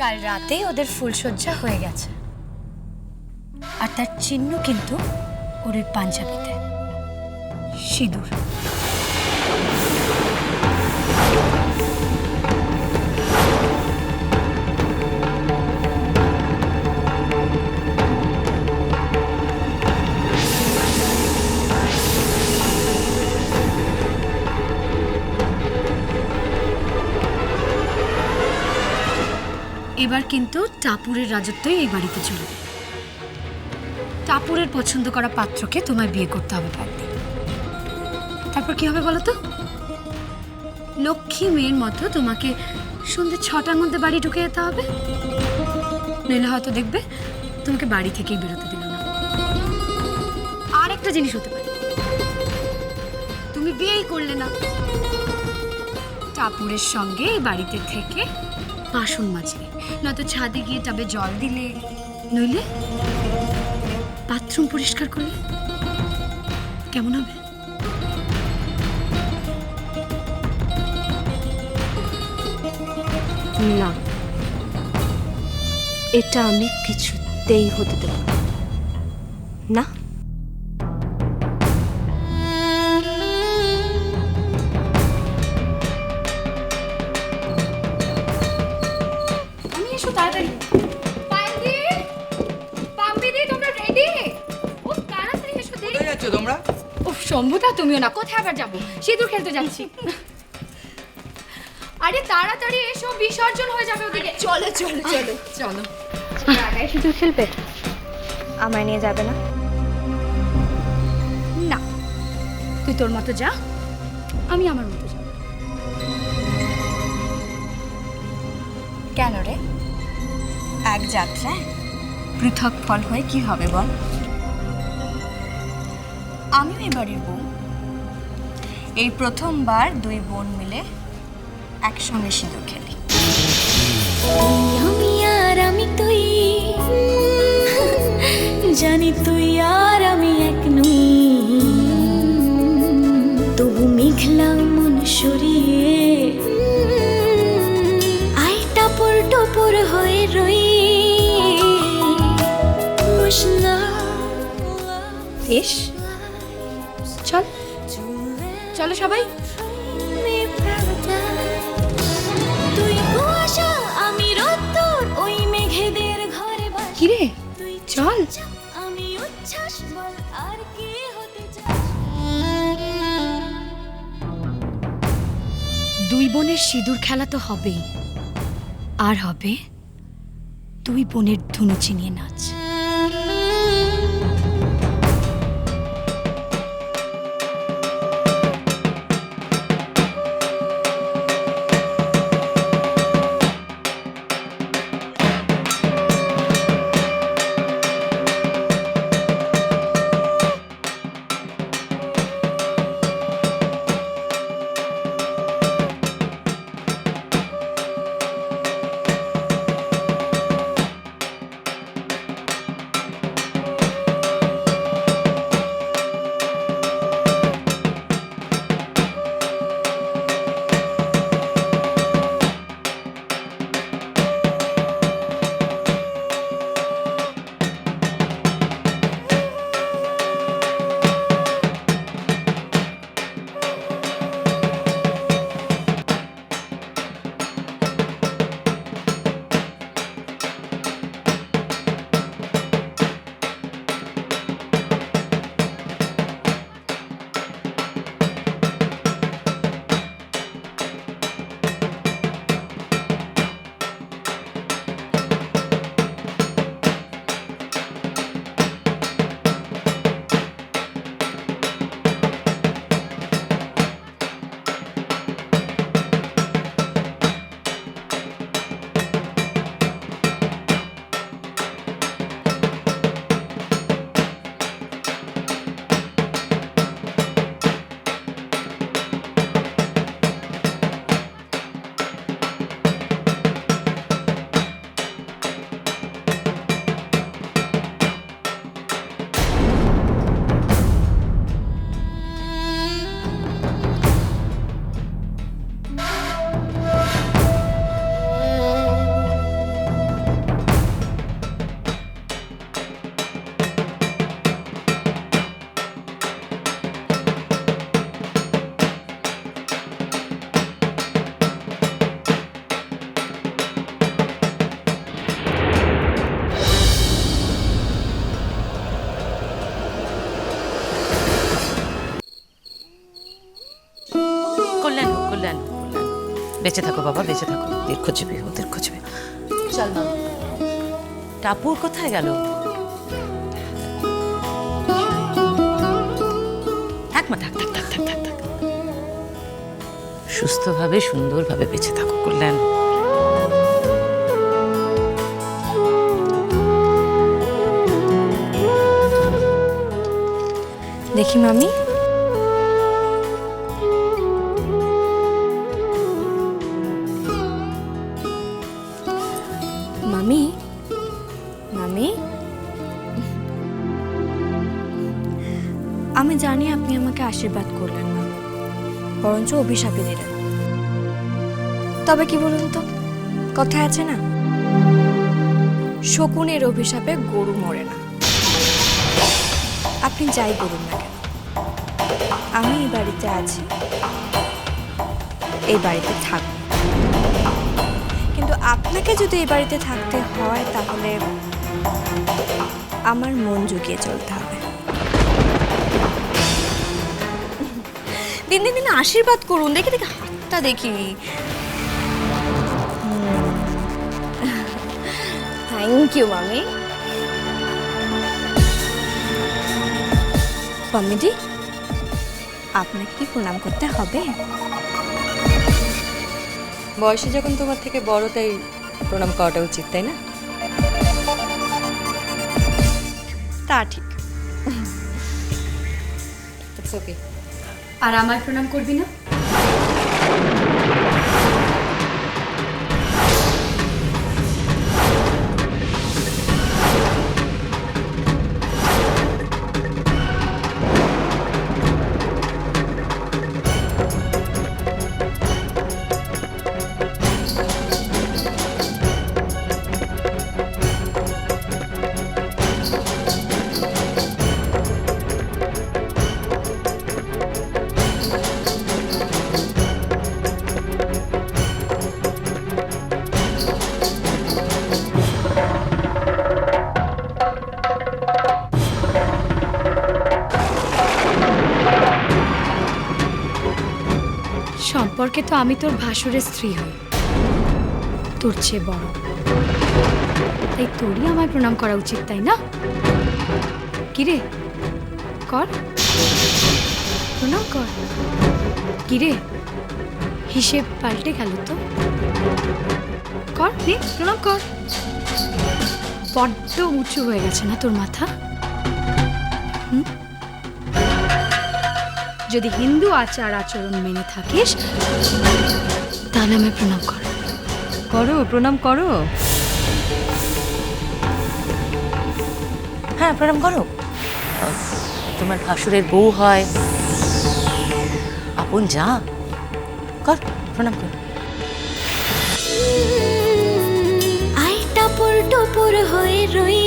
কাল রাতেই ওদের ফুলসজ্জা হয়ে গেছে, আর তার চিহ্ন কিন্তু ওর ওই পাঞ্জাবিতে সিঁদুর। এবার কিন্তু টাপুরের রাজত্বই এই বাড়িতে চলবে। টাপুরের পছন্দ করা পাত্রকে তোমায় বিয়ে করতে হবে পারদি। তারপর কি হবে বলো তো? লক্ষ্মী মেয়ের মতো তোমাকে সন্ধ্যে 6টার মধ্যে বাড়ি ঢুকে যেতে হবে, নইলে হয়তো দেখবে তোমাকে বাড়ি থেকেই বেরোতে দিল না। আর একটা জিনিস হতে পারে, তুমি বিয়েই করলে না, টাপুরের সঙ্গে এই বাড়িতে থেকে বাসন মাজলে, নয়তো ছাদে গিয়ে টাবে জল দিলে, নইলে বাথরুম পরিষ্কার করলে। কেমন হবে? না, এটা আমি কিছুতেই হতে দেব না। আমি এসো তাড়াতাড়ি। পাইদি, পাম্পিদি, তোমরা রেডি? ও তাড়াতাড়ি এসো, দেরি। কোথায় যাচ্ছ তোমরা? উফ, শম্ভুদা তুমিও না, কোথায় আবার যাবো? সিঁদুর খেলতে যাচ্ছি। আরে তাড়াতাড়ি এসো, বিসর্জন হয়ে যাবে ওদিকে। চলো চলো চলো চলো। একাই শুধু খেলবে, আমায় নিয়ে যাবে না? না, তুই তোর মতো যা, আমি আমার মতো যাব। কেন রে? এক যাত্রায় পৃথক ফল হয়ে কি হবে বল? আমিও এবারের বউ, এই প্রথমবার দুই বোন মিলে একসঙ্গে সিঁদুর খেলি। আমি আর আমি তুই, জানি তুই আর আমি এক নই, তবু মেঘলা মন সরিয়ে আই টাপুর টুপুর হয়ে রই। বেশ, চল চলো সবাই। তুই কুয়াশা আমি রোদ্দুর, ওই মেঘেদের ঘরে বাস। কিরে, চল। আমি উচ্ছ্বাস, বল আর কি হতে চাস? দুই বোনের সিঁদুর খেলা তো হবেই, আর হবে দুই বোনের ধুনু চিনিয়ে নাচ। বেঁচে থাকো বাবা, বেঁচে থাকো, দীর্ঘজীবী হো, দীর্ঘজীবী। চল মা। টাপুর কোথায় গেল? থাক মা, থাক থাক থাক থাক থাক থাক। সুস্থভাবে সুন্দরভাবে বেঁচে থাকো, কল্যাণ। দেখি মামি, মামি, মামি, আমি জানি আপনি আমাকে আশীর্বাদ করলেন না, বরঞ্চ অভিশাপই দিলেন। তবে কি বলুন তো, কথা আছে না, শকুনের অভিশাপে গরু মরে না। আপনি যাই বলুন না কেন, আমি এই বাড়িতে আছি, এই বাড়িতে থাকব। কিন্তু আপনাকে যদি এই বাড়িতে থাকতে হয় তাহলে আমার মন জুগিয়ে চলতে হবে। দিন দিন দিন আশীর্বাদ করুন, দেখি দেখি হাতটা দেখি। থ্যাংক ইউ মামি। মামিজি, আপনাকে কি প্রণাম করতে হবে? বয়সে যখন তোমার থেকে বড়, তাই প্রণাম করাটা উচিত, তাই না? তা ঠিক। It's okay. আর আমায় প্রণাম করবি না? সম্পর্কে তো আমি তোর ভাসুরের স্ত্রী হই, তোর চেয়ে বড়, তাই তোরই আমায় প্রণাম করা উচিত, তাই না? কিরে, কর, প্রণাম কর। কিরে, হিসেব পাল্টে গেল তো? কর রে, প্রণাম কর। বড্ড উঁচু হয়ে গেছে না তোর মাথা? যদি হিন্দু আচার আচরণ মেনে থাকিস তাহলে আমায় প্রণাম কর। করো, প্রণাম করো। হ্যাঁ, প্রণাম করো। তোমার ভাসুরের বউ হয়, আপন যা, কর, প্রণাম কর। আই টাপুর টুপুর হয়ে রই